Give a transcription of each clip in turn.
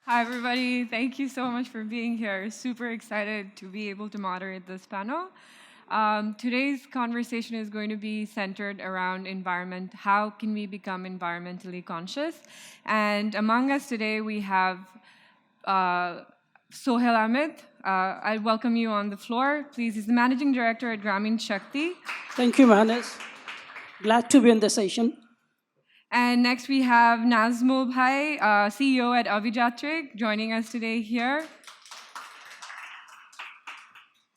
Hi, everybody. Thank you so much for being here. Super excited to be able to moderate this panel. Today's conversation is going to be centered around environment. How can we become environmentally conscious? And among us today, we have Sohel Ahmed. I welcome you on the floor. Please, he's the Managing Director at Grameen Shakti. Thank you, Mahenaz. Glad to be in the session. And next we have Nazmul CEO at Avijatrik, joining us today here.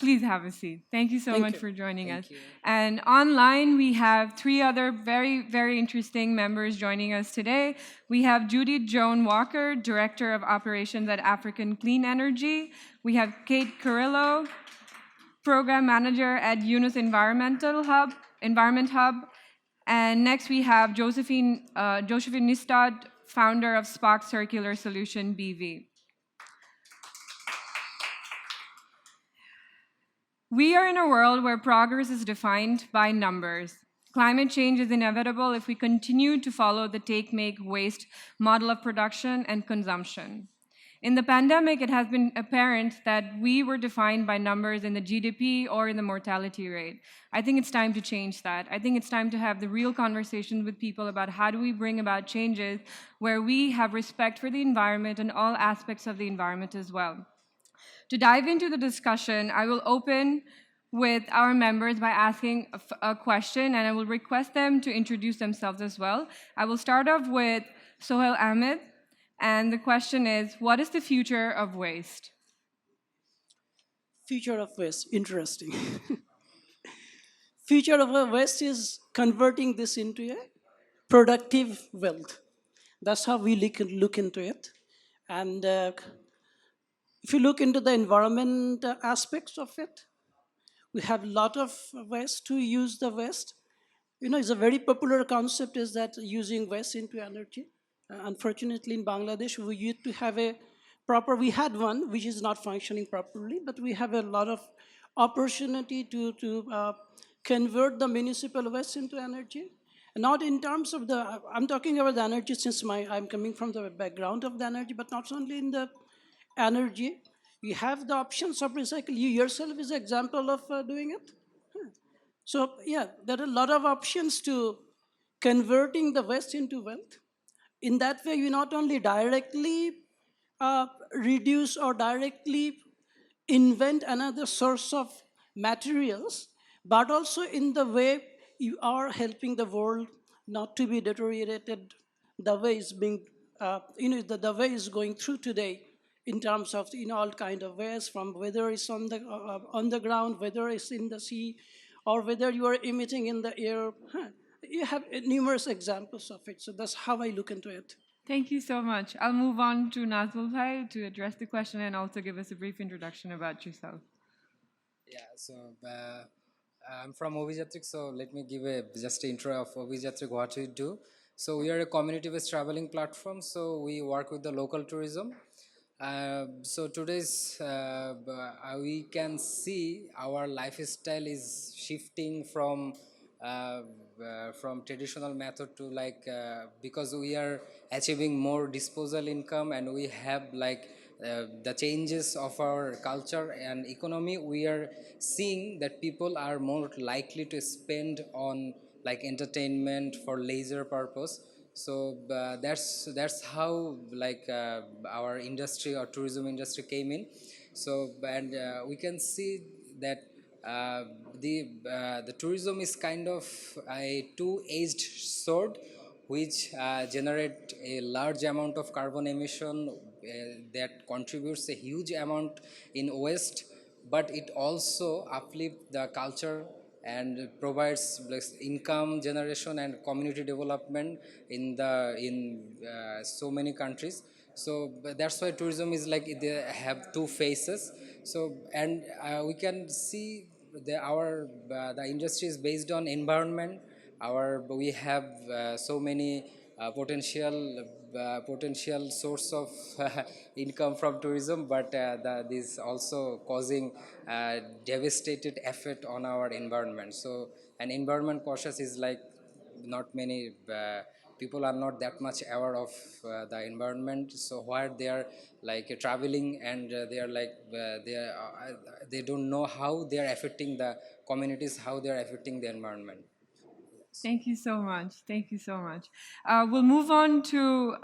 Please have a seat. Thank you so much for joining us. And online, we have three other very, very interesting members joining us today. We have Judith Joan Walker, Director of Operations at African Clean Energy. We have Kate Carrillo, Program Manager at Yunus Environment Hub. And next we have Josephine Nistad, founder of Spark Circular Solution BV. We are in a world where progress is defined by numbers. Climate change is inevitable if we continue to follow the take, make, waste model of production and consumption. In the pandemic, it has been apparent that we were defined by numbers in the GDP or in the mortality rate. I think it's time to change that. I think it's time to have the real conversations with people about how do we bring about changes where we have respect for the environment and all aspects of the environment as well. To dive into the discussion, I will open with our members by asking a question, and I will request them to introduce themselves as well. I will start off with Sohel Ahmed, and the question is, what is the future of waste? Future of waste, interesting. Future of waste is converting this into a productive wealth. That's how we look into it. And if you look into the environment aspects of it, we have a lot of ways to use the waste. It's a very popular concept is that using waste into energy. Unfortunately, in Bangladesh, we used to have we had one which is not functioning properly, but we have a lot of opportunity to convert the municipal waste into energy. Not in terms of I'm talking about the energy since I'm coming from the background of the energy, but not only in the energy. You have the options of recycle. You yourself is an example of doing it. So yeah, there are a lot of options to converting the waste into wealth. In that way, you not only directly reduce or directly invent another source of materials, but also in the way you are helping the world not to be deteriorated the way it's being, the way it's going through today in terms of all kind of ways, from whether it's on the ground, whether it's in the sea, or whether you are emitting in the air. You have numerous examples of it. So that's how I look into it. Thank you so much. I'll move on to Nazmul Bhai to address the question and also give us a brief introduction about yourself. Yeah, so I'm from Avijatrik, so let me give just an intro of Avijatrik, what we do. So we are a community-based traveling platform, so we work with the local tourism. So today's we can see our lifestyle is shifting from traditional method to because we are achieving more disposal income, and we have the changes of our culture and economy. We are seeing that people are more likely to spend on entertainment for leisure purpose. So that's how our industry or tourism industry came in. So and we can see that the tourism is kind of a two-edged sword, which generate a large amount of carbon emission that contributes a huge amount in waste, but it also uplifts the culture and provides income generation and community development in so many countries. So that's why tourism is they have two faces. So and we can see the industry is based on environment. We have so many potential source of income from tourism, but this also causing devastated effect on our environment. So an environment cautious is not many people are not that much aware of the environment. So where they are like traveling, and they are like they don't know how they are affecting the communities, how they are affecting the environment. Thank you so much. Thank you so much. We'll move on to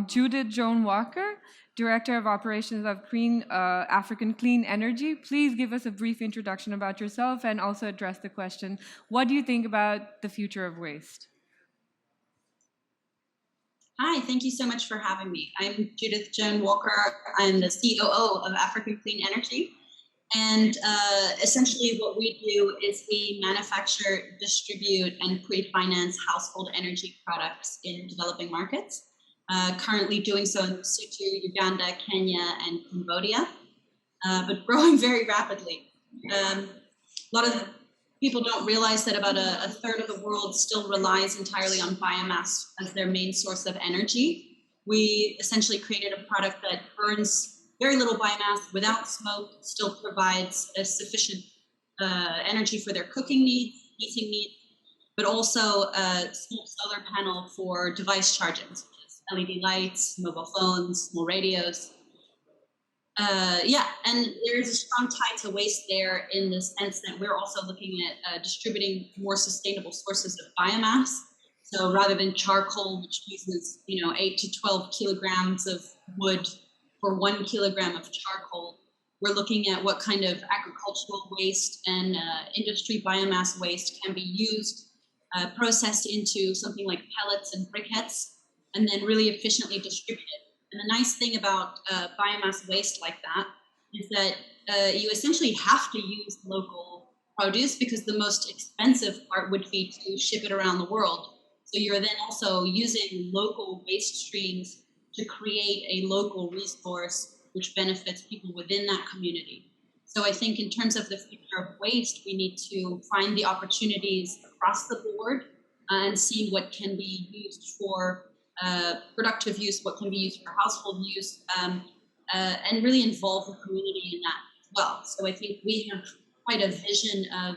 Judith Joan Walker, Director of Operations of African Clean Energy. Please give us a brief introduction about yourself and also address the question, what do you think about the future of waste? Hi, thank you so much for having me. I'm Judith Joan Walker. I'm the COO of African Clean Energy. And essentially what we do is we manufacture, distribute, and pre-finance household energy products in developing markets. Currently doing so in Lesotho, Uganda, Kenya, and Cambodia, but growing very rapidly. A lot of people don't realize that about a third of the world still relies entirely on biomass as their main source of energy. We essentially created a product that burns very little biomass without smoke, still provides a sufficient energy for their cooking needs, heating needs, but also a small solar panel for device charging, such as LED lights, mobile phones, small radios. Yeah, and there's a strong tie to waste there in the sense that we're also looking at distributing more sustainable sources of biomass. So rather than charcoal, which uses 8 to 12 kilograms of wood for 1 kilogram of charcoal, we're looking at what kind of agricultural waste and industry biomass waste can be used, processed into something like pellets and briquettes, and then really efficiently distributed. And the nice thing about biomass waste like that is that you essentially have to use local produce, because the most expensive part would be to ship it around the world. So you're then also using local waste streams to create a local resource which benefits people within that community. So I think in terms of the future of waste, we need to find the opportunities across the board and see what can be used for productive use, what can be used for household use, and really involve the community in that as well. So I think we have quite a vision of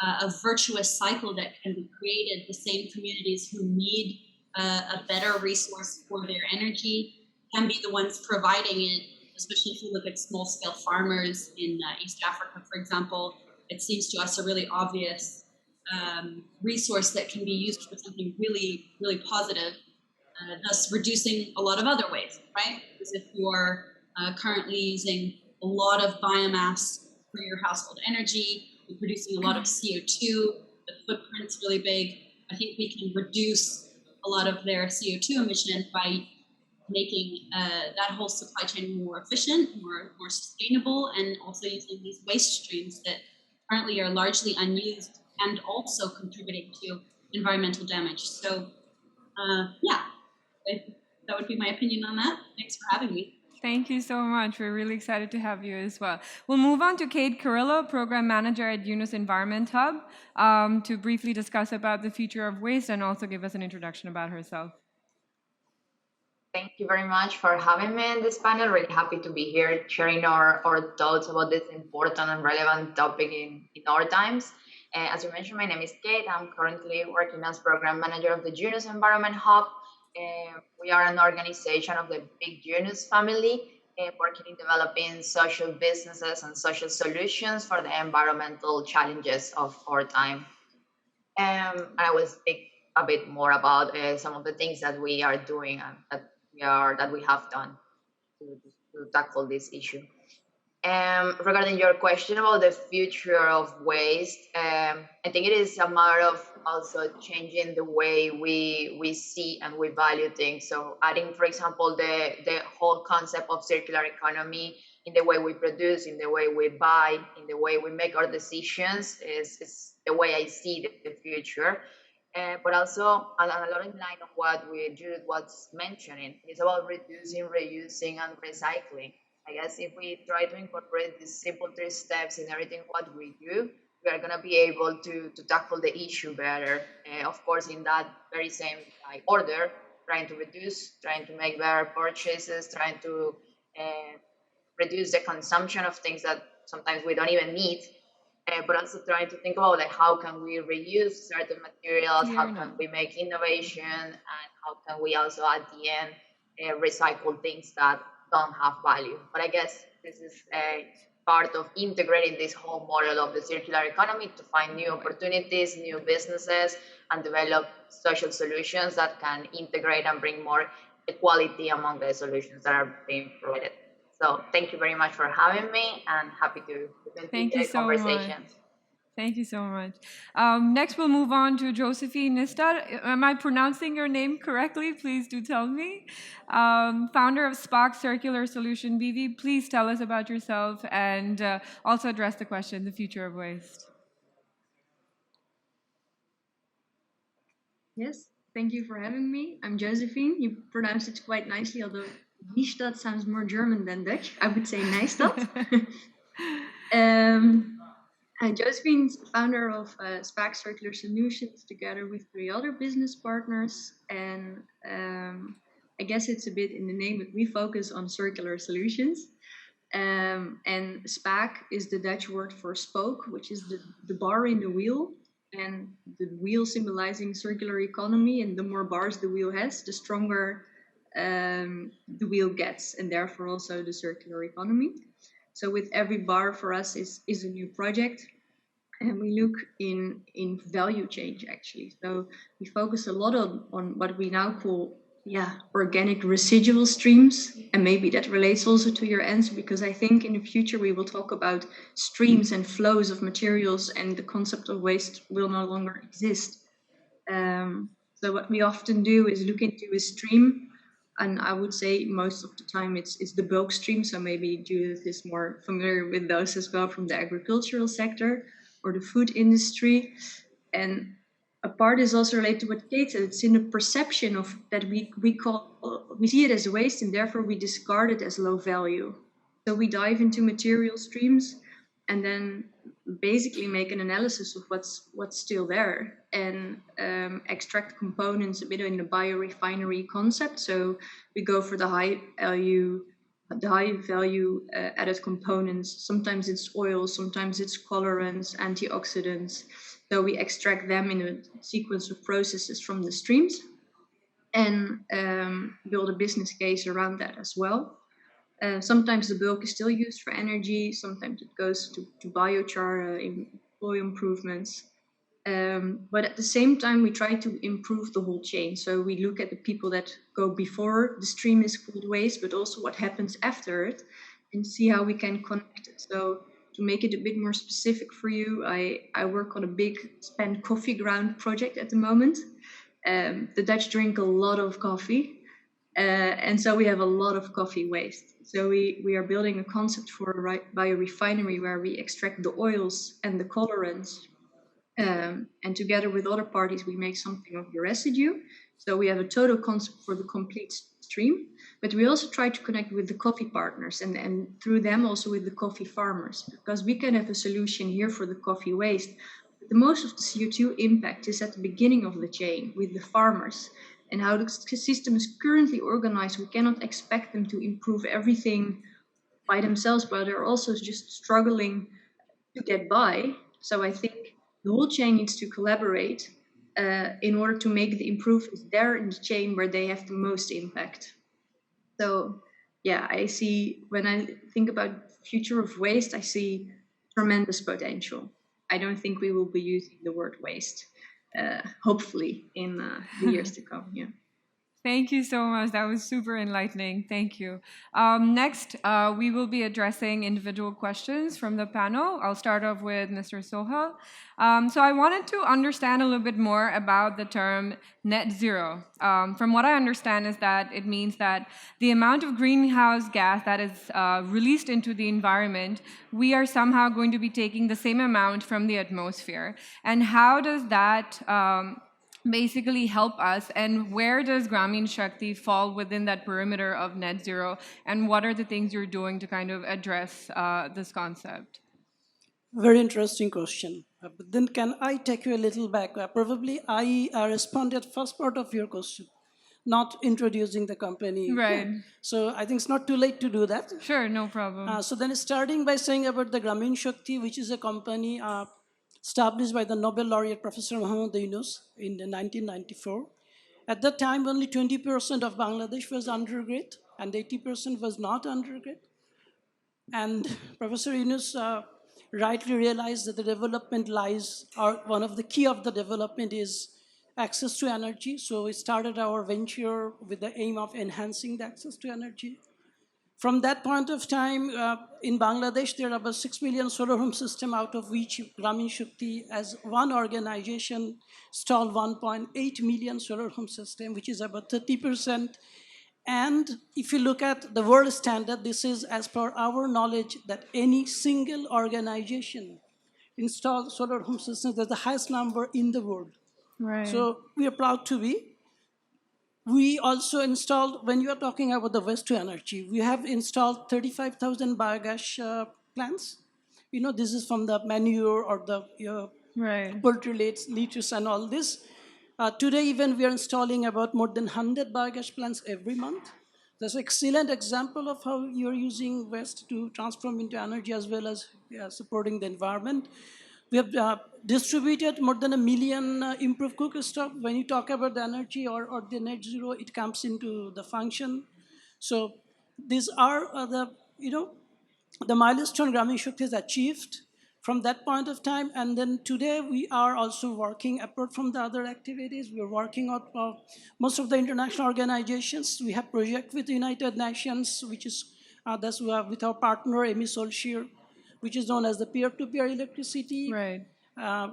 a virtuous cycle that can be created. The same communities who need a better resource for their energy can be the ones providing it, especially if you look at small-scale farmers in East Africa, for example. It seems to us a really obvious resource that can be used for something really, really positive, thus reducing a lot of other waste, right? Because if you are currently using a lot of biomass for your household energy, you're producing a lot of CO2, the footprint's really big. I think we can reduce a lot of their CO2 emission by making that whole supply chain more efficient, more sustainable, and also using these waste streams that currently are largely unused and also contributing to environmental damage. So yeah, that would be my opinion on that. Thanks for having me. Thank you so much. We're really excited to have you as well. We'll move on to Kate Carrillo, Program Manager at Yunus Environment Hub, to briefly discuss about the future of waste and also give us an introduction about herself. Thank you very much for having me in this panel. Really happy to be here sharing our thoughts about this important and relevant topic in our times. As you mentioned, my name is Kate. I'm currently working as Program Manager of the Yunus Environment Hub. We are an organization of the big Yunus family, working in developing social businesses and social solutions for the environmental challenges of our time. I will speak a bit more about some of the things that we are doing and that we have done to tackle this issue. Regarding your question about the future of waste, I think it is a matter of also changing the way we see and we value things. So adding, for example, the whole concept of circular economy in the way we produce, in the way we buy, in the way we make our decisions is the way I see the future. But also a lot in line of what Judith was mentioning, is about reducing, reusing, and recycling. I guess if we try to incorporate these simple 3 steps in everything what we do, we are going to be able to tackle the issue better. Of course, in that very same order, trying to reduce, trying to make better purchases, trying to reduce the consumption of things that sometimes we don't even need, but also trying to think about like how can we reuse certain materials, how can we make innovation, and how can we also at the end recycle things that don't have value. But I guess this is a part of integrating this whole model of the circular economy to find new opportunities, new businesses, and develop social solutions that can integrate and bring more equality among the solutions that are being provided. So thank you very much for having me, and happy to continue the conversation. Thank you so much. Next, we'll move on to Josephine Nistar. Am I pronouncing your name correctly? Please do tell me. Founder of Spark Circular Solution BV. Please tell us about yourself and also address the question, the future of waste. Yes, thank you for having me. I'm Josephine. You pronounced it quite nicely, although Niestad sounds more German than Dutch. I would say Nijstad. Josephine's founder of Spark Circular Solutions together with 3 other business partners. And I guess it's a bit in the name, but we focus on circular solutions. And SPAC is the Dutch word for spoke, which is the bar in the wheel. And the wheel symbolizing circular economy. And the more bars the wheel has, the stronger the wheel gets, and therefore also the circular economy. So with every bar for us is a new project, and we look in value change actually. So we focus a lot on what we now call organic residual streams, and maybe that relates also to your answer, because I think in the future we will talk about streams and flows of materials, and the concept of waste will no longer exist. So what we often do is look into a stream. And I would say most of the time it's the bulk stream. So maybe Judith is more familiar with those as well from the agricultural sector or the food industry. And a part is also related to what Kate said. It's in the perception of that we see it as waste, and therefore we discard it as low value. So we dive into material streams and then basically make an analysis of what's still there, and extract components a bit in the biorefinery concept. So we go for the high value added components. Sometimes it's oil, sometimes it's colorants, antioxidants. So we extract them in a sequence of processes from the streams, and build a business case around that as well. Sometimes the bulk is still used for energy, sometimes it goes to biochar, employee improvements. But at the same time, we try to improve the whole chain. So we look at the people that go before the stream is called waste, but also what happens after it, and see how we can connect it. So to make it a bit more specific for you, I work on a big spent coffee ground project at the moment. The Dutch drink a lot of coffee. And so we have a lot of coffee waste. So we are building a concept for a biorefinery where we extract the oils and the colorants. And together with other parties, we make something of the residue. So we have a total concept for the complete stream. But we also try to connect with the coffee partners, and through them also with the coffee farmers, because we can have a solution here for the coffee waste. But the most of the CO2 impact is at the beginning of the chain with the farmers. And how the system is currently organized, we cannot expect them to improve everything by themselves, but they're also just struggling to get by. So I think the whole chain needs to collaborate in order to make the improvements there in the chain where they have the most impact. So yeah, I see, when I think about future of waste, I see tremendous potential. I don't think we will be using the word waste. Hopefully in the years to come. Yeah. Thank you so much. That was super enlightening. Thank you. Next, we will be addressing individual questions from the panel. I'll start off with Mr. Sohel. So I wanted to understand a little bit more about the term net zero. From what I understand is that it means that the amount of greenhouse gas that is released into the environment, we are somehow going to be taking the same amount from the atmosphere. And how does that basically help us, and where does Grameen Shakti fall within that perimeter of net zero, and what are the things you're doing to kind of address this concept? Very interesting question. But then can I take you a little back? Probably I responded first part of your question. not introducing the company. Right. So I think it's not too late to do that. Sure, no problem. So then starting by saying about the Grameen Shakti, which is a company established by the Nobel laureate Professor Mahenaz Yunus in 1994. At that time, only 20% of Bangladesh was undergrad and 80% was not undergrad. And Professor Yunus rightly realized that the development lies, or one of the key of the development is access to energy. So we started our venture with the aim of enhancing the access to energy. From that point of time, in Bangladesh, there are about 6 million solar home system, out of which Grameen Shakti as one organization installed 1.8 million solar home system, which is about 30%. And if you look at the world standard, this is, as per our knowledge, that any single organization installed solar home systems, that's the highest number in the world. Right. So we are proud to be. We also installed, when you are talking about the waste to energy, we have installed 35,000 biogas plants. You know, this is from the manure or the Right. poultry lettuce and all this. Today, even we are installing about more than 100 biogas plants every month. That's an excellent example of how you're using waste to transform into energy as well as supporting the environment. We have distributed more than 1 million improved cooktop. When you talk about the energy or the net zero, it comes into the function. So these are the milestone Grameen Shakti has achieved from that point of time. And then today we are also working, apart from the other activities, we're working on most of the international organizations. We have project with the United Nations, which is that's with our partner, Amy Solskjaer, which is known as the peer-to-peer electricity. Right.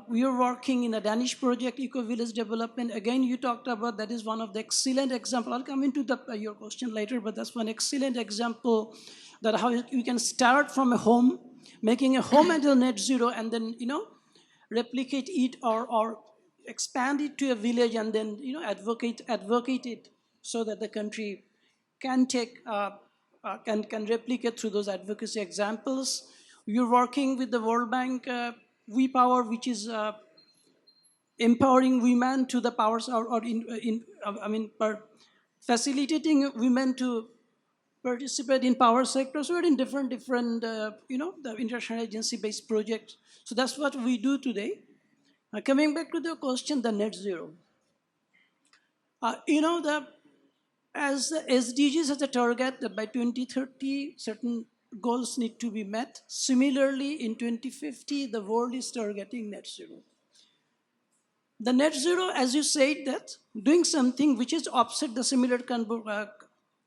We are working in a Danish project, Eco-Village Development. Again, you talked about that is one of the excellent examples. I'll come into your question later, but that's one excellent example that how you can start from a home, making a home until net zero, and then, replicate it or expand it to a village, and then, advocate it so that the country can take, can replicate through those advocacy examples. We're working with the World Bank We Power, which is empowering women to the powers, facilitating women to participate in power sectors. We're in different, the international agency-based projects. So that's what we do today. Coming back to the question, the net zero. As the SDGs has a target that by 2030, certain goals need to be met. Similarly, in 2050, the world is targeting net zero. The net zero, as you said, that doing something which is offset the similar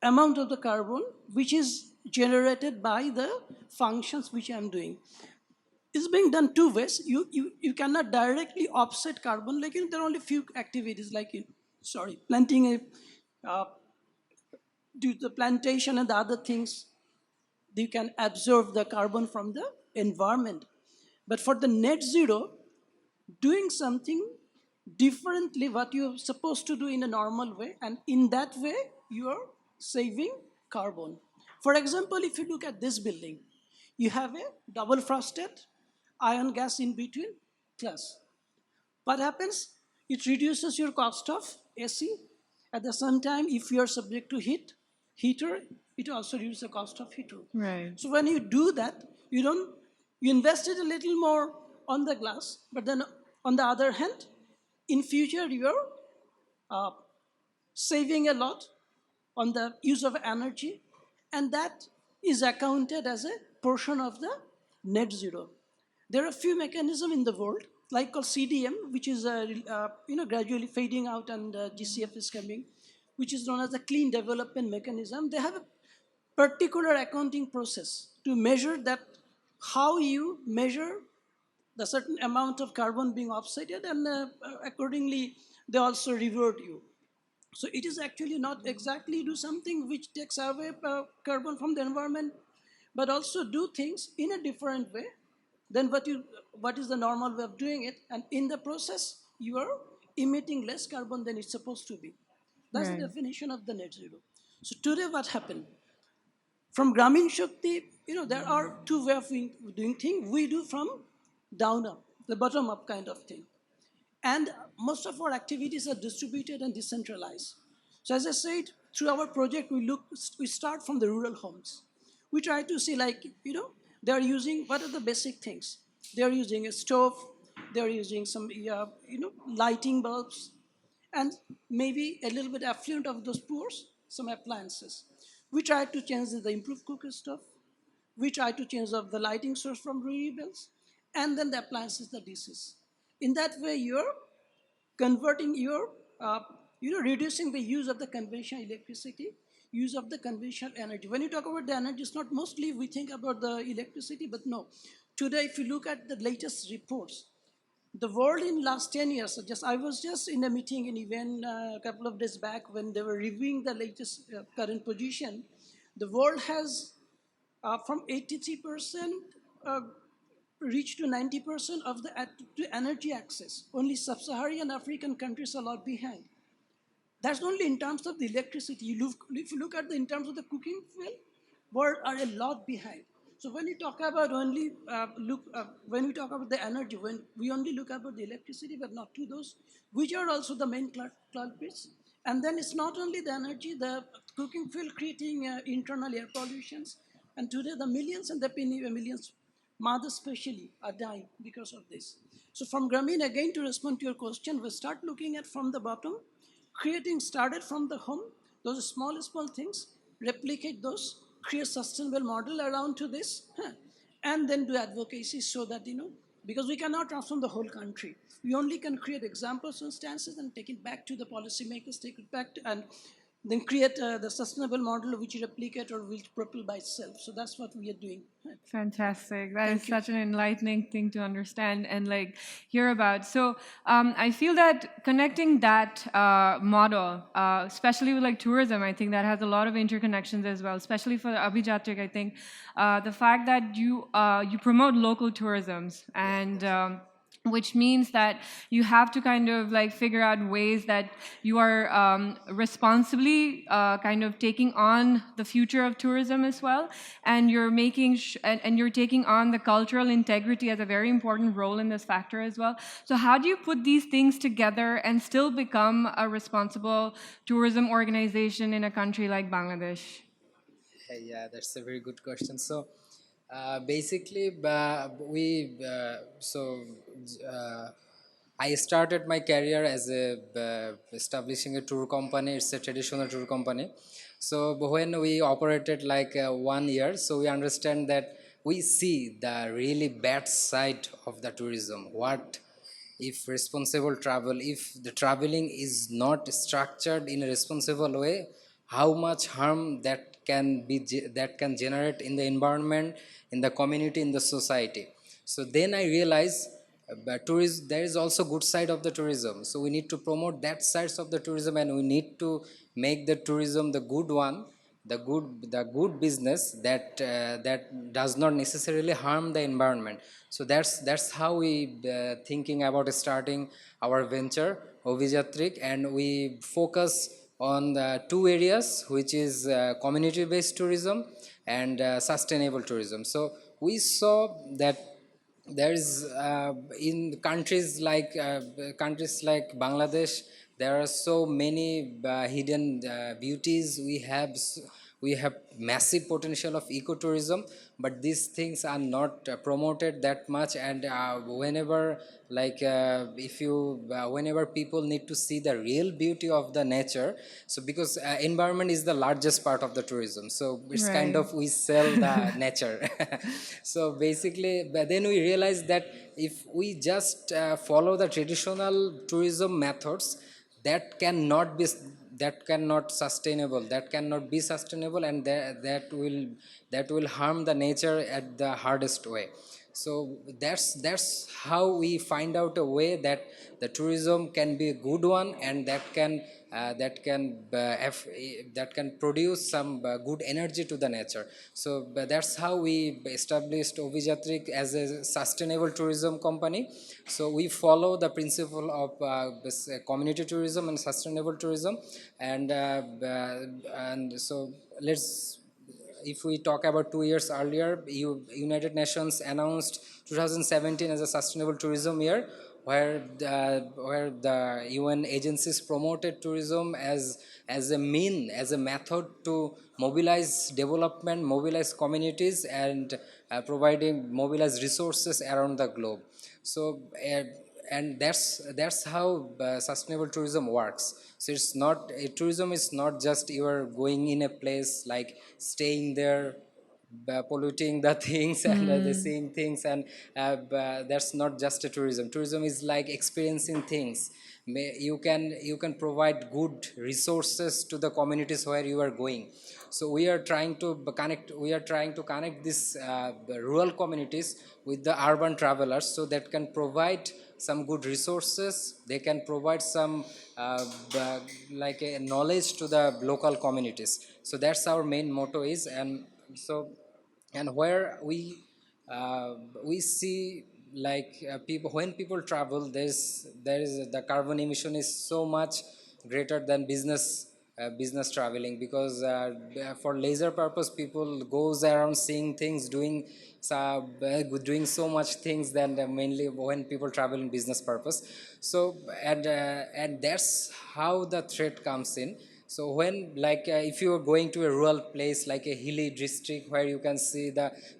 amount of the carbon which is generated by the functions which I'm doing. It's being done two ways. You cannot directly offset carbon. Like, there are only few activities like, planting do the plantation and the other things, you can absorb the carbon from the environment. But for the net zero, doing something differently what you're supposed to do in a normal way, and in that way, you are saving carbon. For example, if you look at this building, you have a double frosted iron gas in between glass. What happens? It reduces your cost of AC. At the same time, if you are subject to heater, it also reduces the cost of heater. Right. So when you do that, you invested a little more on the glass, but then on the other hand, in future you're saving a lot on the use of energy, and that is accounted as a portion of the net zero. There are a few mechanisms in the world, like called CDM, which is gradually fading out, and GCF is coming, which is known as the Clean Development Mechanism. They have a particular accounting process to measure that, how you measure the certain amount of carbon being offsetted, and accordingly, they also reward you. So it is actually not exactly do something which takes away carbon from the environment, but also do things in a different way than what is the normal way of doing it. And in the process, you are emitting less carbon than it's supposed to be. That's Right. the definition of the net zero. So today what happened? From Grameen Shakti, there are two ways of doing things. We do from down up, the bottom up kind of thing. And most of our activities are distributed and decentralized. So as I said, through our project, we start from the rural homes. We try to see, like, they're using, what are the basic things? They're using a stove, they're using some, lighting bulbs, and maybe a little bit affluent of those poor, some appliances. We try to change the improved cooker stuff. We try to change up the lighting source from renewables, and then the appliances, the dishes. In that way, you're converting your, reducing the use of the conventional electricity, use of the conventional energy. When you talk about the energy, it's not mostly we think about the electricity, but no. Today, if you look at the latest reports, the world in last 10 years, I was just in a meeting in even a couple of days back when they were reviewing the latest current position. The world has from 83% reached to 90% of the to energy access. Only sub-Saharan African countries are a lot behind. That's only in terms of the electricity. If you look at in terms of the cooking fuel, world are a lot behind. So when you talk about when we talk about the energy, when we only look about the electricity, but not to those, which are also the main culprits. And then it's not only the energy, the cooking fuel creating internal air pollutions. And today the millions and the millions, mothers especially, are dying because of this. So from Grameen, again, to respond to your question, we start looking at from the bottom, started from the home, those small things, replicate those, create sustainable model around to this, and then do advocacy so that, because we cannot transform the whole country. We only can create examples, instances, and take it back to the policymakers, take it back to, and then create the sustainable model which replicate or will propel by itself. So that's what we are doing. Fantastic. That is such an enlightening thing to understand and hear about. So I feel that connecting that model, especially with tourism, I think that has a lot of interconnections as well, especially for the Avijatrik. I think the fact that you promote local tourisms and which means that you have to kind of figure out ways that you are responsibly kind of taking on the future of tourism as well, and you're making and you're taking on the cultural integrity as a very important role in this factor as well. So how do you put these things together and still become a responsible tourism organization in a country like Bangladesh? Yeah, that's a very good question. So basically, I started my career as establishing a tour company. It's a traditional tour company. So when we operated 1 year, so we understand that we see the really bad side of the tourism. What if responsible travel, if the traveling is not structured in a responsible way, how much harm that can generate in the environment, in the community, in the society. So then I realized tourism, there is also good side of the tourism, so we need to promote that sides of the tourism, and we need to make the tourism the good one, the good business that does not necessarily harm the environment. So that's how we thinking about starting our venture Avijatrik, and we focus on the two areas, which is community based tourism and sustainable tourism. So we saw that there is in countries like Bangladesh, there are so many hidden beauties. We have massive potential of ecotourism, but these things are not promoted that much. And whenever if you whenever people need to see the real beauty of the nature, so because environment is the largest part of the tourism, so it's kind of we sell the nature. So basically, but then we realized that if we just follow the traditional tourism methods, that cannot be sustainable, that cannot be sustainable, and that will harm the nature at the hardest way. So that's how we find out a way that the tourism can be a good one, and that can produce some good energy to the nature. So that's how we established Avijatrik as a sustainable tourism company. So we follow the principle of this community tourism and sustainable tourism, and so let's, if we talk about 2 years earlier, United Nations announced 2017 as a sustainable tourism year. where the UN agencies promoted tourism as a method to mobilize development, mobilize communities, and mobilize resources around the globe. So and that's how sustainable tourism works. So it's not tourism is not just you are going in a place, like staying there, polluting the things and the seeing things, and that's not just a tourism. Tourism is like experiencing things. You can provide good resources to the communities where you are going. So we are trying to connect these rural communities with the urban travelers, so that can provide some good resources. They can provide some like a knowledge to the local communities. So that's our main motto is. And where we see, like people, when people travel, there is the carbon emission is so much greater than business traveling, because for leisure purpose people goes around seeing things, doing so much things than mainly when people travel in business purpose. So and that's how the threat comes in. So when, like if you are going to a rural place like a hilly district, where you can see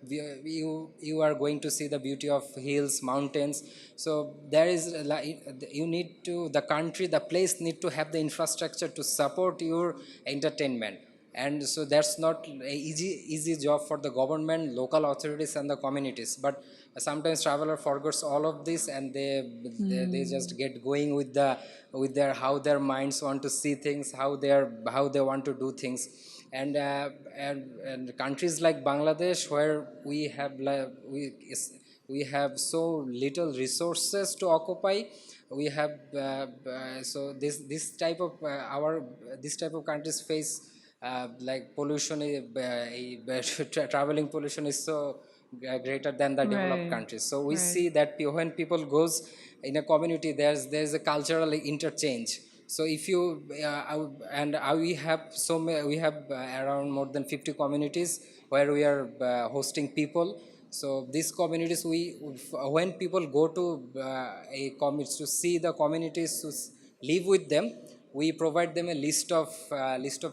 you are going to see the beauty of hills, mountains. So there is you need to, the place need to have the infrastructure to support your entertainment. And so that's not a easy job for the government, local authorities, and the communities. But sometimes traveler forgets all of this, and they just get going with their how their minds want to see things, how they want to do things. And countries like Bangladesh, where we have so little resources to occupy. We have so this type of countries face like pollution, traveling pollution is so greater than the developed Right. countries. So we Right. see that when people goes in a community, there's a cultural interchange. So if you we have we have around more than 50 communities where we are hosting people. So these communities, when people go to a community to see the communities, to live with them, we provide them a list of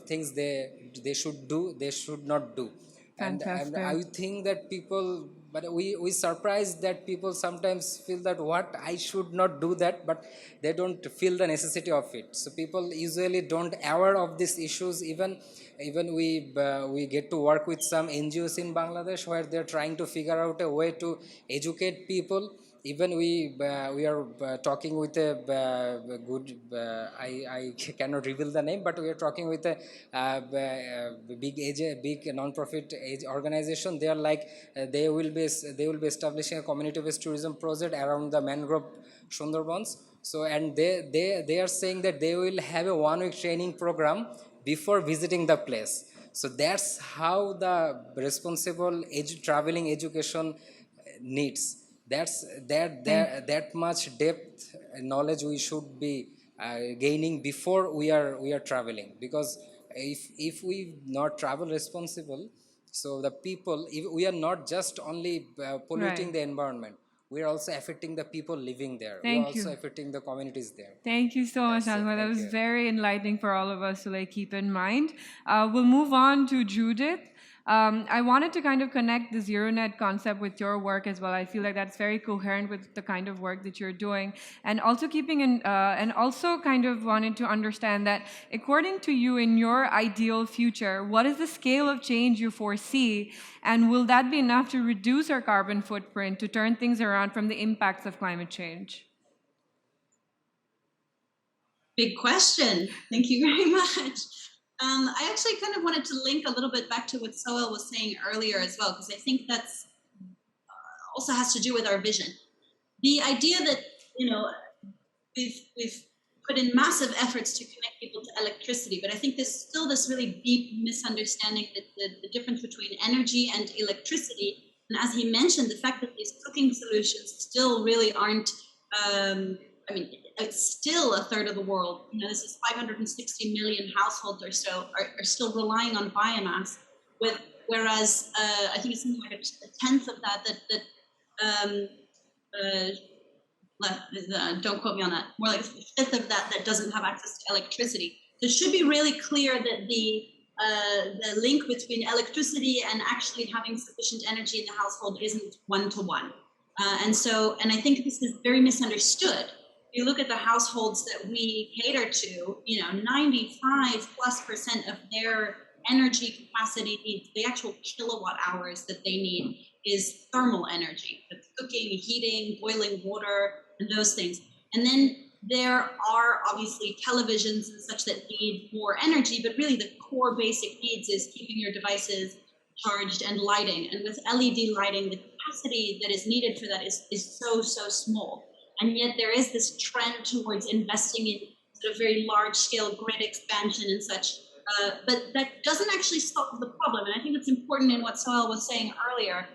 things they should do, they should not do. And I Fantastic. think that people, but we surprised that people sometimes feel that what I should not do that, but they don't feel the necessity of it. So people usually don't aware of these issues. Even we get to work with some NGOs in Bangladesh, where they're trying to figure out a way to educate people. Even we are talking with a good I cannot reveal the name, but we are talking with a big non-profit organization. They are like they will be establishing a community-based tourism project around the mangrove Sundarbans. So and they are saying that they will have a 1 week training program before visiting the place. So that's how the responsible traveling education needs. Thank That much depth and knowledge we should be gaining before we are traveling. Because if we not travel responsible, so the people, if we are not just only polluting Right. the environment, we are also affecting the people living there, we are Thank also you. affecting the communities there. Thank you so much, That's it. Nazmul. That Thank was you. very enlightening for all of us to keep in mind. We'll move on to Judith. I wanted to kind of connect the zero net concept with your work as well. I feel like that's very coherent with the kind of work that you're doing, and also and also kind of wanted to understand that, according to you, in your ideal future, what is the scale of change you foresee, and will that be enough to reduce our carbon footprint, to turn things around from the impacts of climate change? Big question. Thank you very much. I actually kind of wanted to link a little bit back to what Sohel was saying earlier as well, because I think that's also has to do with our vision. The idea that, we've put in massive efforts to connect people to electricity, but I think there's still this really deep misunderstanding that the difference between energy and electricity. And as he mentioned, the fact that these cooking solutions still really aren't, it's still a third of the world. This is 560 million households or so are still relying on biomass, whereas I think it's something like a tenth of that don't quote me on that, more like a fifth of that doesn't have access to electricity. So it should be really clear that the link between electricity and actually having sufficient energy in the household isn't one-to-one. And I think this is very misunderstood. If you look at the households that we cater to, 95+% of their energy capacity needs, the actual kilowatt hours that they need, is thermal energy. That's cooking, heating, boiling water, and those things. And then there are obviously televisions and such that need more energy, but really the core basic needs is keeping your devices charged and lighting. And with LED lighting, the capacity that is needed for that is so small. And yet there is this trend towards investing in sort of very large scale grid expansion and such. But that doesn't actually solve the problem. And I think it's important in what Sohel was saying earlier.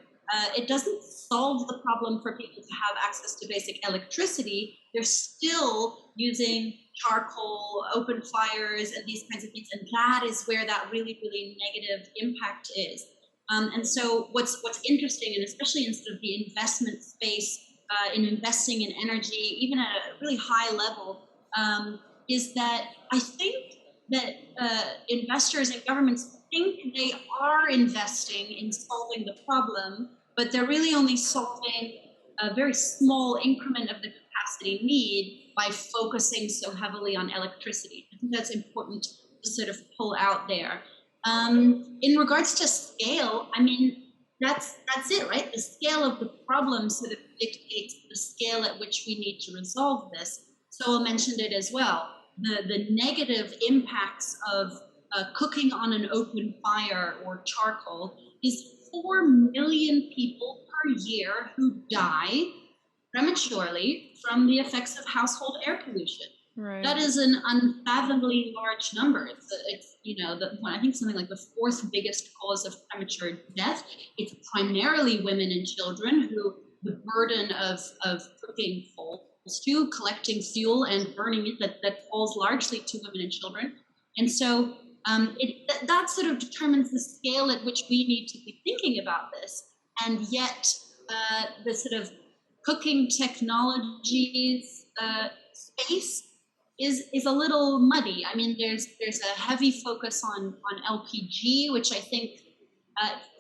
It doesn't solve the problem for people to have access to basic electricity. They're still using charcoal, open fires, and these kinds of things. And that is where that really negative impact is. And so what's interesting, and especially in sort of the investment space, in investing in energy, even at a really high level, is that I think that investors and governments think they are investing in solving the problem, but they're really only solving a very small increment of the capacity need by focusing so heavily on electricity. I think that's important to sort of pull out there. In regards to scale, I mean, that's it, right? The scale of the problem sort of dictates the scale at which we need to resolve this. Sohel mentioned it as well. The negative impacts of cooking on an open fire or charcoal is 4 million people per year who die prematurely from the effects of household air pollution. Right. That is an unfathomably large number. It's I think something like the 4th biggest cause of premature death. It's primarily women and children who the burden of cooking falls to, collecting fuel and burning it, that falls largely to women and children. And so that sort of determines the scale at which we need to be thinking about this. And yet the sort of cooking technologies space is a little muddy. I mean, there's a heavy focus on LPG, which I think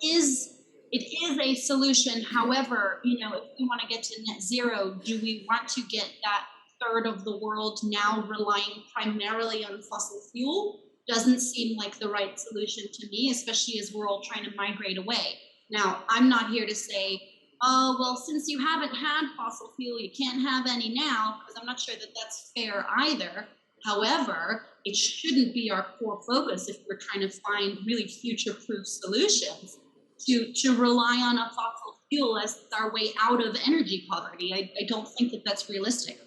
is a solution. However, if we want to get to net zero, do we want to get that third of the world now relying primarily on fossil fuel? Doesn't seem like the right solution to me, especially as we're all trying to migrate away. Now, I'm not here to say, oh, well, since you haven't had fossil fuel, you can't have any now, because I'm not sure that that's fair either. However, it shouldn't be our core focus if we're trying to find really future-proof solutions to rely on a fossil fuel as our way out of energy poverty. I don't think that that's realistic.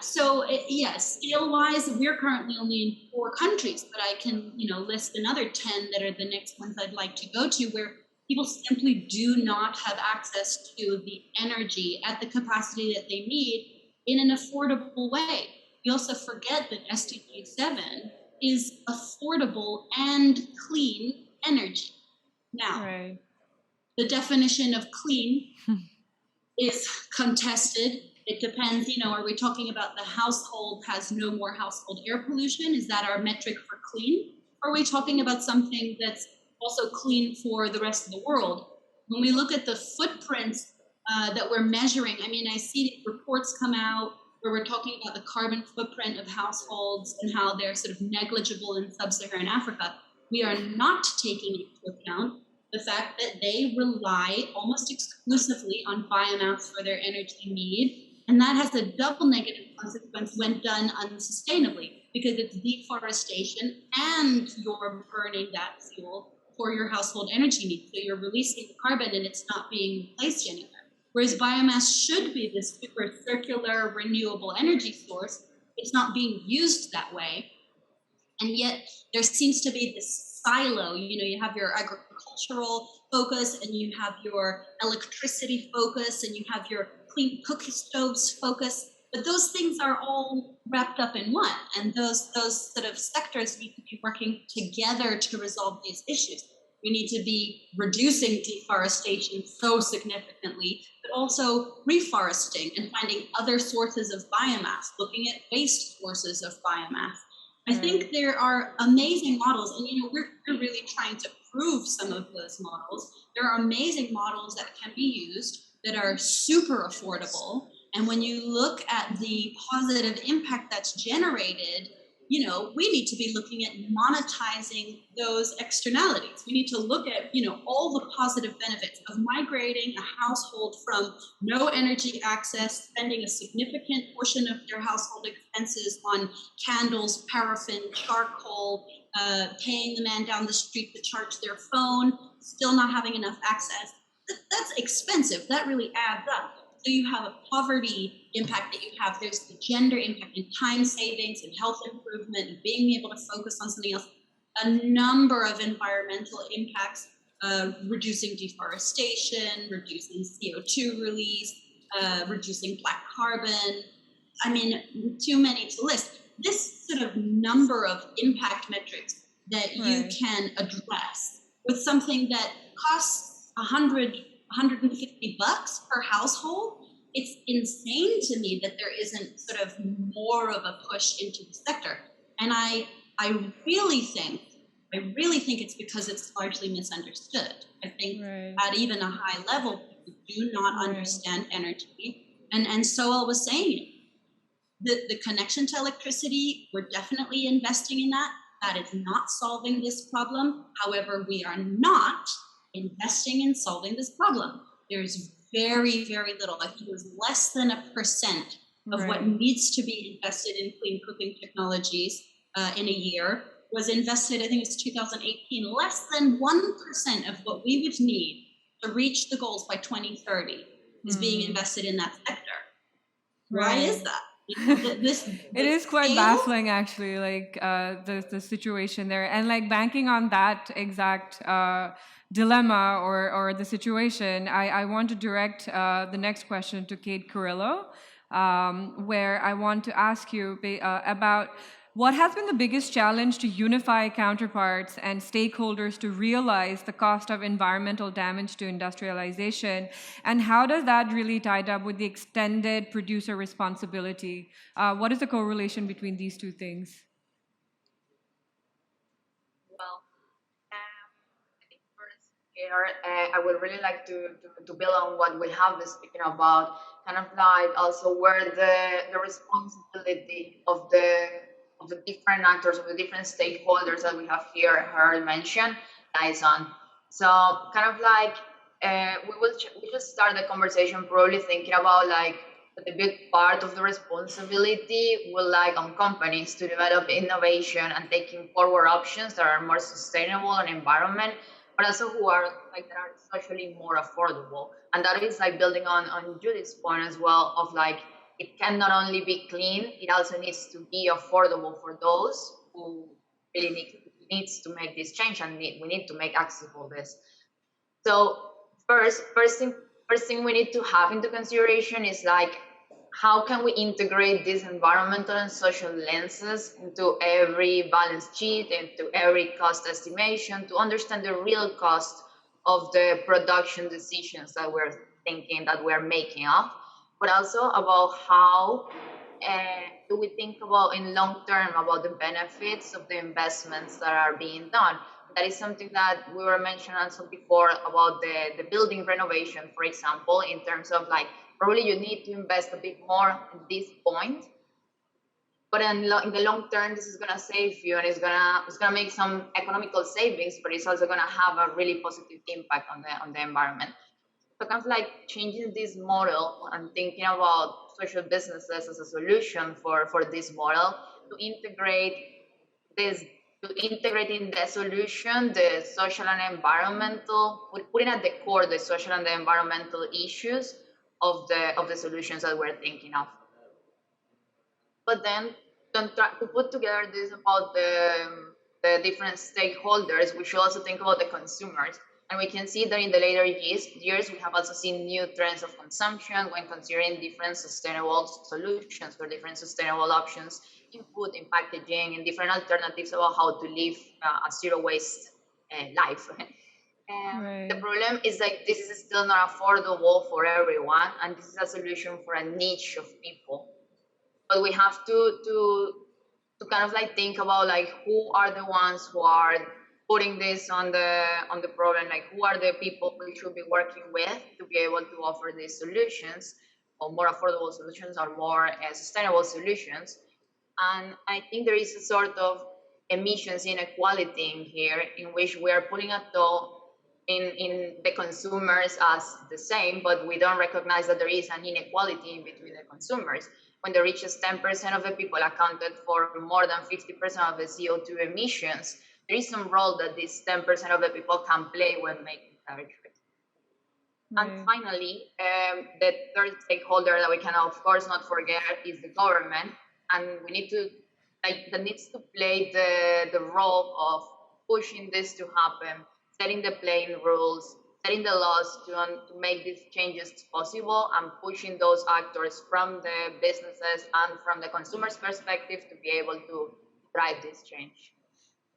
Scale-wise, we're currently only in 4 countries, but I can, list another 10 that are the next ones I'd like to go to, where people simply do not have access to the energy at the capacity that they need in an affordable way. We also forget that SDG 7 is affordable and clean energy. Now, right. The definition of clean is contested. It depends, are we talking about the household has no more household air pollution? Is that our metric for clean? Or are we talking about something that's also clean for the rest of the world? When we look at the footprints that we're measuring, I mean, I see reports come out where we're talking about the carbon footprint of households and how they're sort of negligible in sub-Saharan Africa. We are not taking into account the fact that they rely almost exclusively on biomass for their energy need. And that has a double negative consequence when done unsustainably, because it's deforestation and you're burning that fuel for your household energy needs. So you're releasing the carbon and it's not being replaced anywhere. Whereas biomass should be this super circular, renewable energy source. It's not being used that way. And yet there seems to be this silo. You have your agricultural focus and you have your electricity focus and you have your clean cooking stoves focus. But those things are all wrapped up in one. And those sort of sectors need to be working together to resolve these issues. We need to be reducing deforestation so significantly, but also reforesting and finding other sources of biomass, looking at waste sources of biomass. I think there are amazing models, and we're really trying to prove some of those models. There are amazing models that can be used that are super affordable. And when you look at the positive impact that's generated, we need to be looking at monetizing those externalities. We need to look at, all the positive benefits of migrating a household from no energy access, spending a significant portion of their household expenses on candles, paraffin, charcoal, paying the man down the street to charge their phone, still not having enough access. That's expensive. That really adds up. So you have a poverty impact that you have. There's the gender impact and time savings and health improvement and being able to focus on something else. A number of environmental impacts, reducing deforestation, reducing CO2 release, reducing black carbon. I mean, too many to list. This sort of number of impact metrics that you can address with something that costs $150 per household, it's insane to me that there isn't sort of more of a push into the sector. And I really think it's because it's largely misunderstood. I think at even a high level, people do not understand energy. And Sohel was saying, the connection to electricity, we're definitely investing in that. That is not solving this problem. However, we are not investing in solving this problem. There's very, very little. I think it was less than 1% of what needs to be invested in clean cooking technologies in a year was invested, I think it was 2018, less than 1% of what we would need to reach the goals by 2030 is being invested in that sector. Why is that? It is quite baffling, actually, like the situation there, and like banking on that exact dilemma or the situation. I want to direct the next question to Kate Carrillo, where I want to ask you about what has been the biggest challenge to unify counterparts and stakeholders to realize the cost of environmental damage to industrialization, and how does that really tie up with the extended producer responsibility? What is the correlation between these two things? Well, I think first here, I would really like to build on what we have been speaking about, kind of like also where the responsibility of the different actors, of the different stakeholders that we have here heard mentioned lies on. So kind of like we just start the conversation probably thinking about like the big part of the responsibility will lie on companies to develop innovation and taking forward options that are more sustainable on environment, but also who are like that are socially more affordable. And that is like building on Judith's point as well of like it can not only be clean, it also needs to be affordable for those who really needs to make this change, and we need to make accessible this. So first thing we need to have into consideration is like how can we integrate these environmental and social lenses into every balance sheet, into every cost estimation, to understand the real cost of the production decisions that we're thinking, that we're making up, but also about how do we think about in long term about the benefits of the investments that are being done. That is something that we were mentioning also before about the building renovation, for example, in terms of like probably you need to invest a bit more at this point, but in the long term, this is gonna save you, and it's gonna make some economical savings, but it's also gonna have a really positive impact on the environment. So kind of like changing this model and thinking about social businesses as a solution for this model to integrate this. To integrate in the solution the social and environmental, putting at the core the social and the environmental issues of the solutions that we're thinking of. But then to put together this about the different stakeholders, we should also think about the consumers. And we can see that in the later years, we have also seen new trends of consumption when considering different sustainable solutions or different sustainable options in food, in packaging, and different alternatives about how to live a zero waste life. Right. The problem is like this is still not affordable for everyone, and this is a solution for a niche of people. But we have to kind of like think about like who are the ones who are putting this on the problem, like who are the people we should be working with to be able to offer these solutions, or more affordable solutions, or more sustainable solutions. And I think there is a sort of emissions inequality in here, in which we are putting a toll in the consumers as the same, but we don't recognize that there is an inequality in between the consumers. When the richest 10% of the people accounted for more than 50% of the CO2 emissions, there is some role that this 10% of the people can play when making better choices. Right. And finally, the third stakeholder that we can, of course, not forget is the government. And we need to, like, that needs to play the role of pushing this to happen, setting the playing rules, setting the laws to make these changes possible, and pushing those actors from the businesses and from the consumer's perspective to be able to drive this change.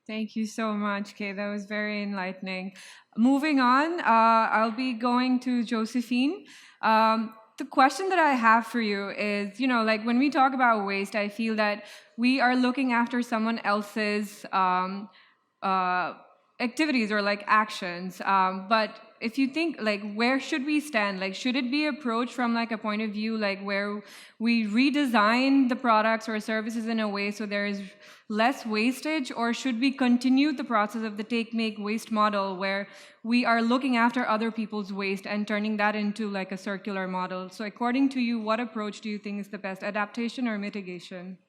Thank you so much, Kay. That was very enlightening. Moving on, I'll be going to Josephine. The question that I have for you is, like when we talk about waste, I feel that we are looking after someone else's activities or like actions. But if you think like where should we stand? Like should it be approached from like a point of view like where we redesign the products or services in a way so there is less wastage, or should we continue the process of the take, make, waste model where we are looking after other people's waste and turning that into like a circular model? So according to you, what approach do you think is the best, adaptation or mitigation?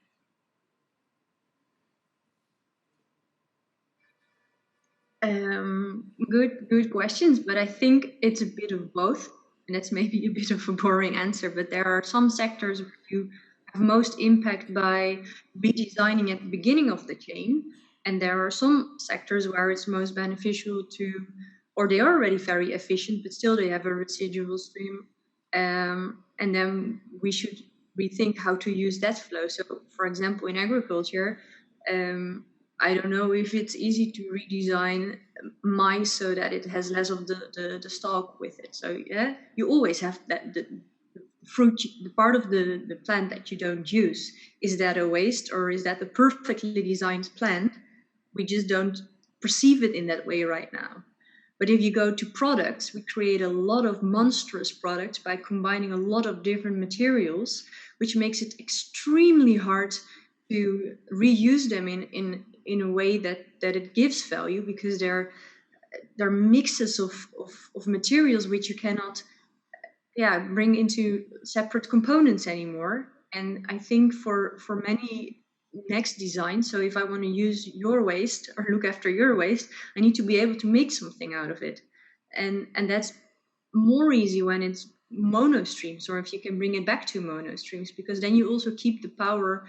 Good questions, but I think it's a bit of both, and that's maybe a bit of a boring answer, but there are some sectors where you have most impact by redesigning at the beginning of the chain, and there are some sectors where it's most beneficial to, or they are already very efficient, but still they have a residual stream, and then we should rethink how to use that flow. So, for example, in agriculture, I don't know if it's easy to redesign mice so that it has less of the stalk with it. So yeah, you always have that the fruit, the part of the plant that you don't use. Is that a waste, or is that a perfectly designed plant? We just don't perceive it in that way right now. But if you go to products, we create a lot of monstrous products by combining a lot of different materials, which makes it extremely hard to reuse them in a way that it gives value, because they're mixes of materials which you cannot bring into separate components anymore. And I think for many next designs, so if I want to use your waste or look after your waste, I need to be able to make something out of it. And that's more easy when it's monostreams, or if you can bring it back to monostreams, because then you also keep the power,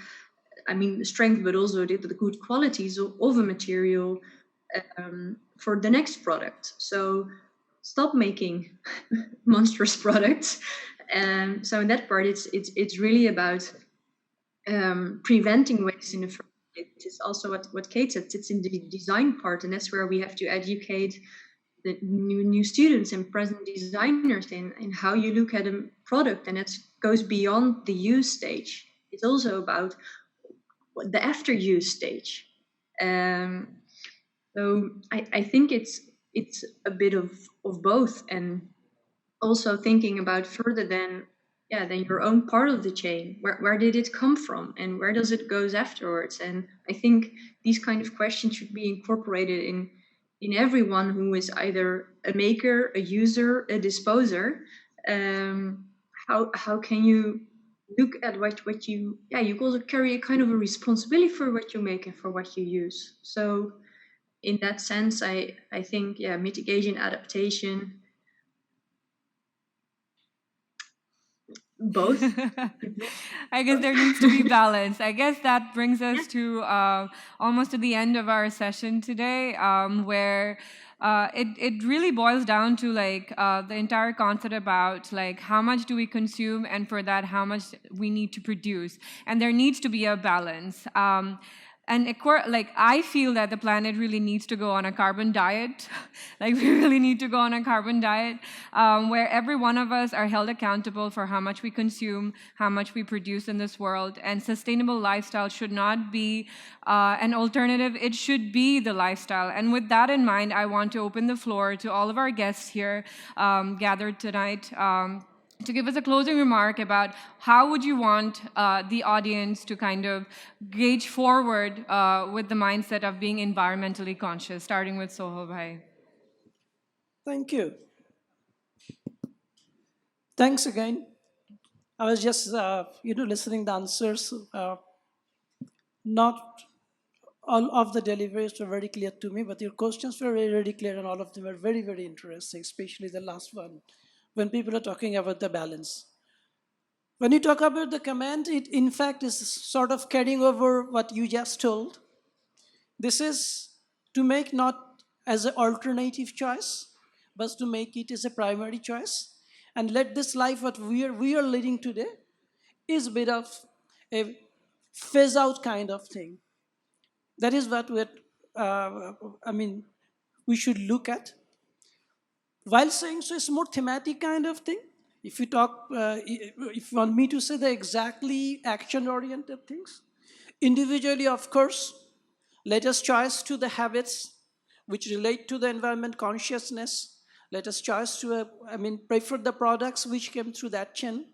I mean, the strength, but also the good qualities of a material for the next product. So stop making monstrous products. So in that part, it's really about preventing waste in the first place. It's also what Kate said. It's in the design part, and that's where we have to educate the new students and present designers in how you look at a product, and it goes beyond the use stage. It's also about the after use stage. So I think it's a bit of both, and also thinking about further than your own part of the chain. Where did it come from, and where does it goes afterwards? And I think these kind of questions should be incorporated in everyone who is either a maker, a user, a disposer. How can you look at what you also carry a kind of a responsibility for what you make and for what you use. So in that sense, I think mitigation, adaptation, both. I guess there needs to be balance. I guess that brings us to almost to the end of our session today, where it really boils down to like the entire concept about like how much do we consume, and for that how much we need to produce, and there needs to be a balance. And like, I feel that the planet really needs to go on a carbon diet. Like, we really need to go on a carbon diet where every one of us are held accountable for how much we consume, how much we produce in this world. And sustainable lifestyle should not be an alternative. It should be the lifestyle. And with that in mind, I want to open the floor to all of our guests here gathered tonight. To give us a closing remark about how would you want the audience to kind of gauge forward with the mindset of being environmentally conscious, starting with Sohel bhai. Thank you. Thanks again. I was just, listening the answers. Not all of the deliveries were very clear to me, but your questions were very, very clear, and all of them were very, very interesting, especially the last one, when people are talking about the balance. When you talk about the command, it in fact is sort of carrying over what you just told. This is to make not as an alternative choice, but to make it as a primary choice. And let this life what we are leading today is a bit of a phase out kind of thing. That is what we should look at. While saying so, it's more thematic kind of thing. If you talk, if you want me to say the exactly action-oriented things, individually, of course, let us choice to the habits which relate to the environment consciousness. Let us choice to, prefer the products which came through that chain.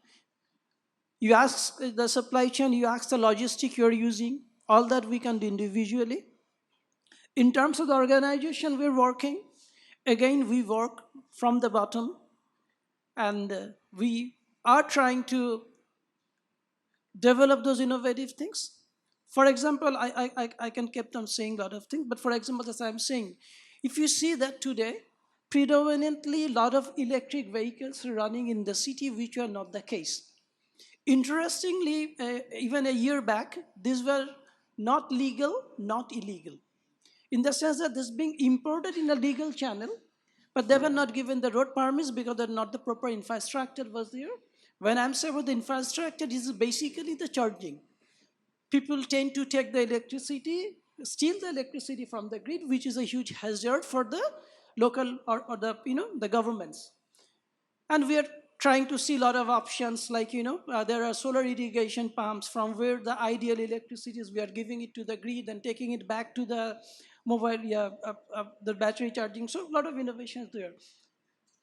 You ask the supply chain, you ask the logistic you're using, all that we can do individually. In terms of the organization we're working, again, we work from the bottom, and we are trying to develop those innovative things. For example, I can keep on saying a lot of things, but for example, as I'm saying, if you see that today, predominantly a lot of electric vehicles are running in the city, which were not the case. Interestingly, even a year back, these were not legal, not illegal, in the sense that this being imported in a legal channel, but they were not given the road permits because they're not the proper infrastructure was there. When I'm saying about the infrastructure, this is basically the charging. People tend to take the electricity, steal the electricity from the grid, which is a huge hazard for the local or the governments. And we are trying to see a lot of options, like, there are solar irrigation pumps from where the ideal electricity is, we are giving it to the grid and taking it back to the mobile, the battery charging. So a lot of innovations there.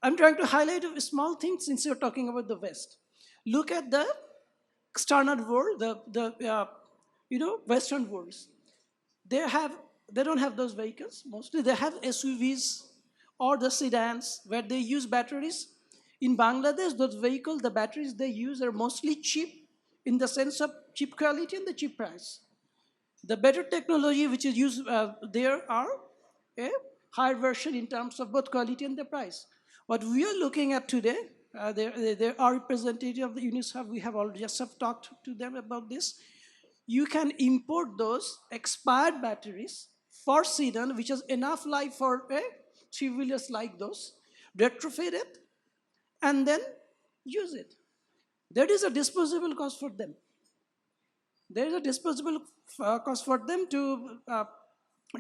I'm trying to highlight a small thing since you're talking about the West. Look at the standard world, the Western worlds. They don't have those vehicles mostly. They have SUVs or the sedans where they use batteries. In Bangladesh, those vehicles, the batteries they use are mostly cheap in the sense of cheap quality and the cheap price. The better technology which is used there are a higher version in terms of both quality and the price. What we are looking at today, there are representatives of the Yunus Hub. We have already just talked to them about this. You can import those expired batteries for sedan, which has enough life for three-wheelers like those, retrofit it, and then use it. There is a disposable cost for them. There is a disposable cost for them to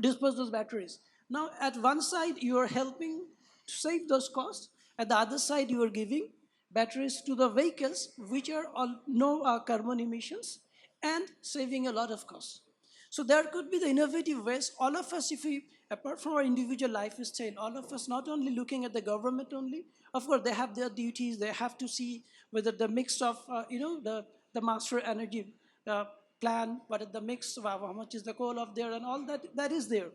dispose those batteries. Now, at one side, you are helping to save those costs. At the other side, you are giving batteries to the vehicles, which are no carbon emissions, and saving a lot of costs. So there could be the innovative ways. All of us, if we, apart from our individual lifestyle, all of us not only looking at the government only, of course, they have their duties. They have to see whether the mix of, the master energy plan, what is the mix, how much is the coal of there, and all that is there.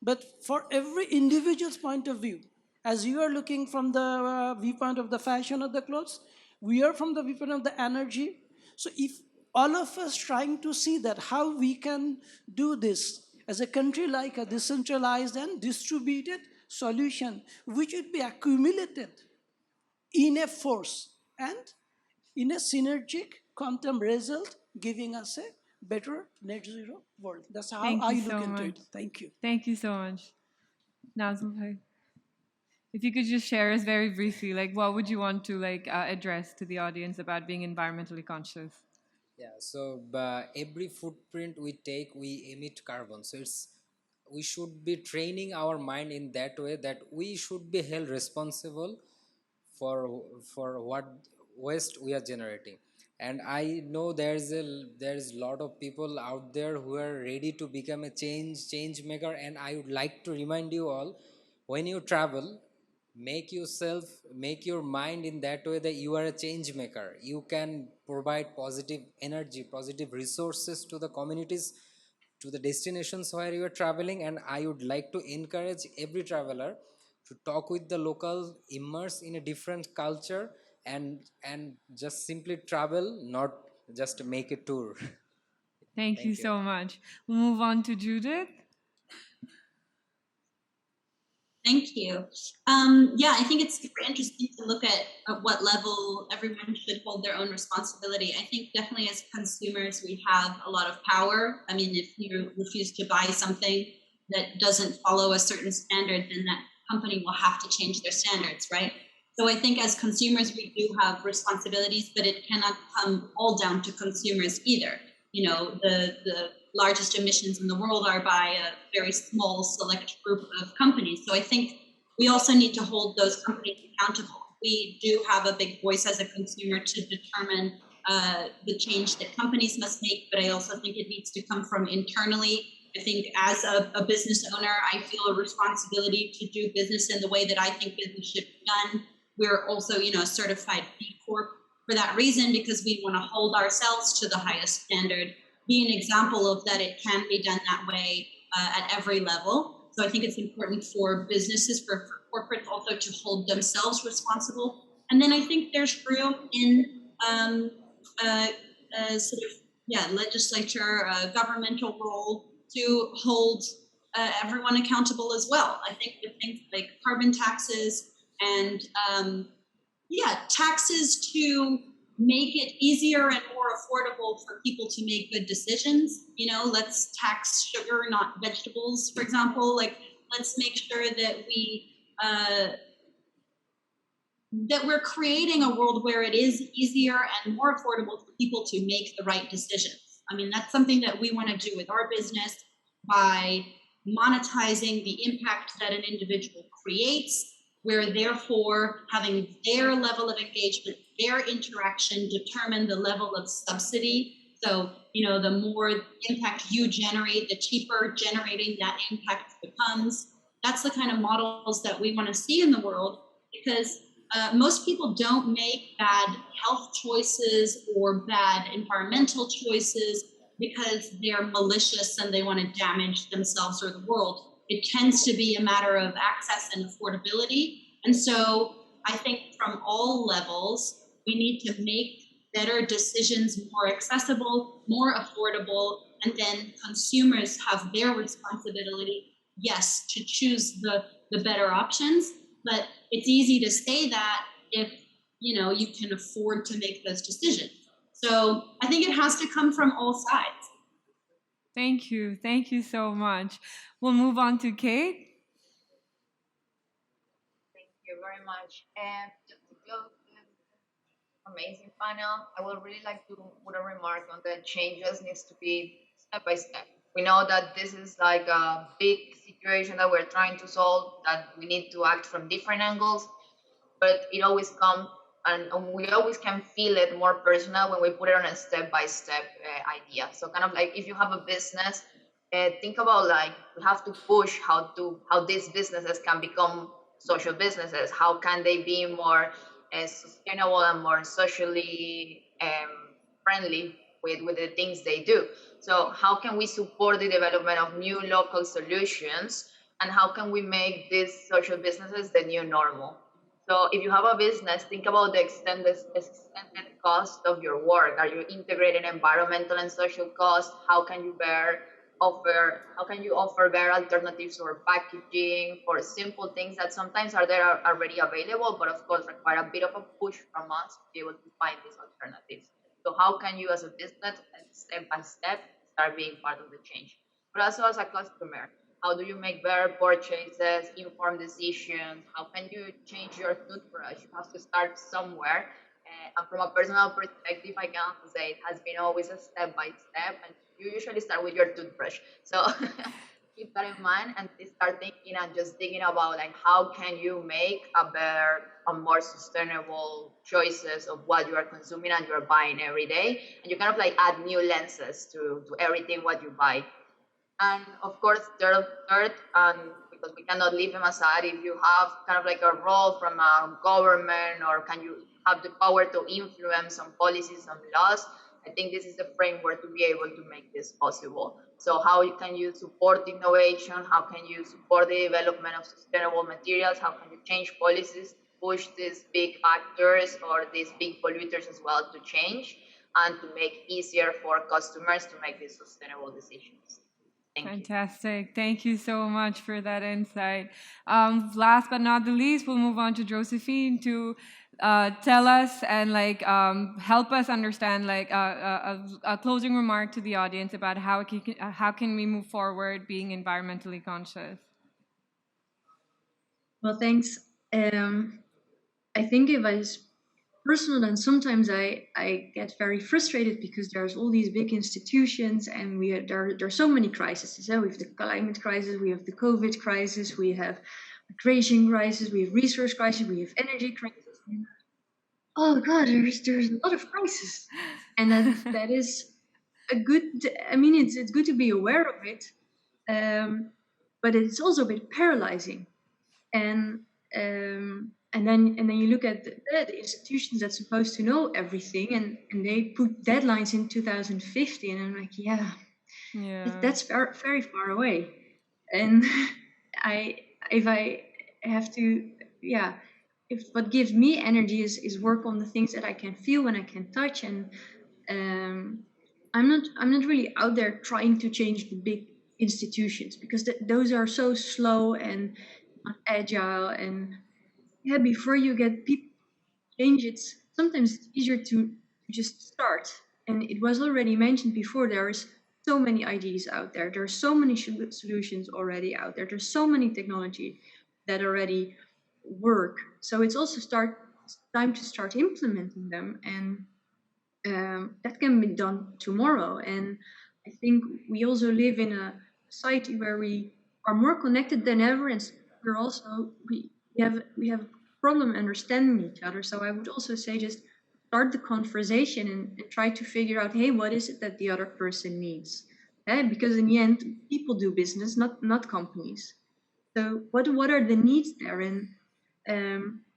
But for every individual's point of view, as you are looking from the viewpoint of the fashion of the clothes, we are from the viewpoint of the energy. So if all of us trying to see that how we can do this as a country like a decentralized and distributed solution, which would be accumulated in a force and in a synergic quantum result, giving us a better net zero world. That's how I look into it. Thank you. Thank you so much. Nazmul bhai, if you could just share us very briefly, like, what would you want to address to the audience about being environmentally conscious? Yeah, so every footprint we take, we emit carbon. So we should be training our mind in that way that we should be held responsible for what waste we are generating. And I know there's a lot of people out there who are ready to become a change maker, and I would like to remind you all, when you travel, make your mind in that way that you are a change maker. You can provide positive energy, positive resources to the communities, to the destinations where you are traveling. And I would like to encourage every traveler to talk with the local, immerse in a different culture, and just simply travel, not just make a tour. Thank you Thank you. so much. We'll move on to Judith. Thank you. Yeah, I think it's super interesting to look at what level everyone should hold their own responsibility. I think definitely as consumers, we have a lot of power. I mean, if you refuse to buy something that doesn't follow a certain standard, then that company will have to change their standards, right? So I think as consumers, we do have responsibilities, but it cannot come all down to consumers either. You know, the largest emissions in the world are by a very small select group of companies. So I think we also need to hold those companies accountable. We do have a big voice as a consumer to determine the change that companies must make, but I also think it needs to come from internally. I think as a business owner, I feel a responsibility to do business in the way that I think business should be done. We're also, you know, a certified B Corp for that reason, because we want to hold ourselves to the highest standard, be an example of that it can be done that way at every level. So I think it's important for businesses, for corporates also to hold themselves responsible. And then I think there's room in sort of, yeah, legislature, governmental role to hold everyone accountable as well. I think with things like carbon taxes and yeah, taxes to make it easier and more affordable for people to make good decisions. You know, let's tax sugar, not vegetables, for example. Like, let's make sure that we're creating a world where it is easier and more affordable for people to make the right decisions. I mean, that's something that we want to do with our business by monetizing the impact that an individual creates. We're therefore having their level of engagement, their interaction determine the level of subsidy. So, you know, the more impact you generate, the cheaper generating that impact becomes. That's the kind of models that we want to see in the world, because most people don't make bad health choices or bad environmental choices because they're malicious and they want to damage themselves or the world. It tends to be a matter of access and affordability. And so I think from all levels, we need to make better decisions more accessible, more affordable, and then consumers have their responsibility, yes, to choose the better options. But it's easy to say that if, you know, you can afford to make those decisions. So I think it has to come from all sides. Thank you. Thank you so much. We'll move on to Kate. Thank you very much. And just to close this amazing panel, I would really like to put a remark on the changes needs to be step by step. We know that this is like a big situation that we're trying to solve, that we need to act from different angles, but it always comes, and we always can feel it more personal when we put it on a step-by-step idea. So kind of like if you have a business, think about like we have to push how these businesses can become social businesses. How can they be more sustainable and more socially friendly with the things they do? So how can we support the development of new local solutions, and how can we make these social businesses the new normal? So if you have a business, think about the extended cost of your work. Are you integrating environmental and social costs? How can you offer better alternatives or packaging for simple things that sometimes are there already available, but of course require a bit of a push from us to be able to find these alternatives. So how can you as a business, step by step, start being part of the change? But also as a customer, how do you make better purchases, informed decisions? How can you change your toothbrush? You have to start somewhere. And from a personal perspective, I can also say it has been always a step by step, and you usually start with your toothbrush. So keep that in mind and start thinking and just thinking about like how can you make a better, a more sustainable choices of what you are consuming and you're buying every day, and you kind of like add new lenses to everything what you buy. And of course, third, because we cannot leave them aside, if you have kind of like a role from a government or can you have the power to influence some policies, some laws, I think this is the framework to be able to make this possible. So how can you support innovation? How can you support the development of sustainable materials? How can you change policies, push these big actors or these big polluters as well to change and to make easier for customers to make these sustainable decisions? Thank you. Fantastic. Thank you so much for that insight. Last but not the least, we'll move on to Josephine to tell us and help us understand a closing remark to the audience about how can we move forward being environmentally conscious. Well, thanks. I think if I personal, and sometimes I get very frustrated because there's all these big institutions and there are so many crises. So we have the climate crisis, we have the COVID crisis, we have migration crisis, we have resource crisis, we have energy crisis. Oh God, there's a lot of crises, and that is a good. I mean, it's good to be aware of it, but it's also a bit paralyzing, and then you look at the institutions that's supposed to know everything, and they put deadlines in 2050, and I'm like, yeah. That's very far away, and if I have to, if what gives me energy is work on the things that I can feel and I can touch, and I'm not really out there trying to change the big institutions because those are so slow and not agile, and before you get people to change it, sometimes it's easier to just start. And it was already mentioned before, there is so many ideas out there, there are so many solutions already out there, there's so many technology that already work, so it's also time to start implementing them, and that can be done tomorrow. And I think we also live in a society where we are more connected than ever, and we're also we have a problem understanding each other. So I would also say just start the conversation and try to figure out, hey, what is it that the other person needs? Because in the end, people do business, not companies. So what are the needs there? And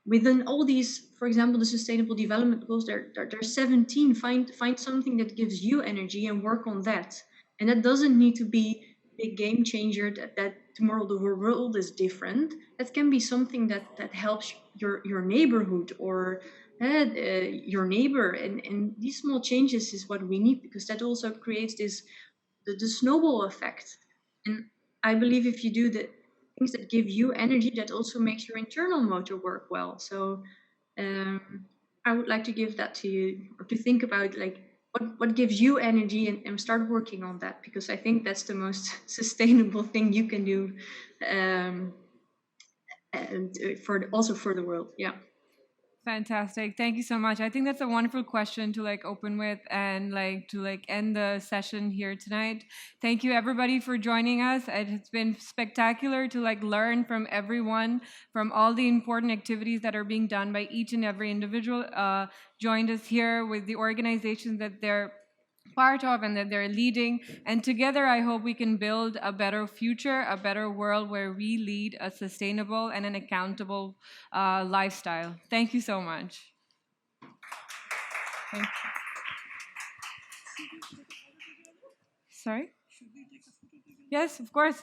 within all these, for example, the sustainable development goals, there's 17. Find something that gives you energy and work on that. And that doesn't need to be a game changer that tomorrow the world is different. That can be something that helps your neighborhood or your neighbor. And these small changes is what we need, because that also creates the snowball effect. And I believe if you do the things that give you energy, that also makes your internal motor work well. So I would like to give that to you, or to think about like what gives you energy, and start working on that, because I think that's the most sustainable thing you can do, and also for the world. Yeah. Fantastic. Thank you so much. I think that's a wonderful question to open with and to end the session here tonight. Thank you everybody for joining us. It's been spectacular to learn from everyone, from all the important activities that are being done by each and every individual joined us here with the organizations that they're part of and that they're leading. And together, I hope we can build a better future, a better world where we lead a sustainable and an accountable lifestyle. Thank you so much. Thank you. Sorry? Yes, of course.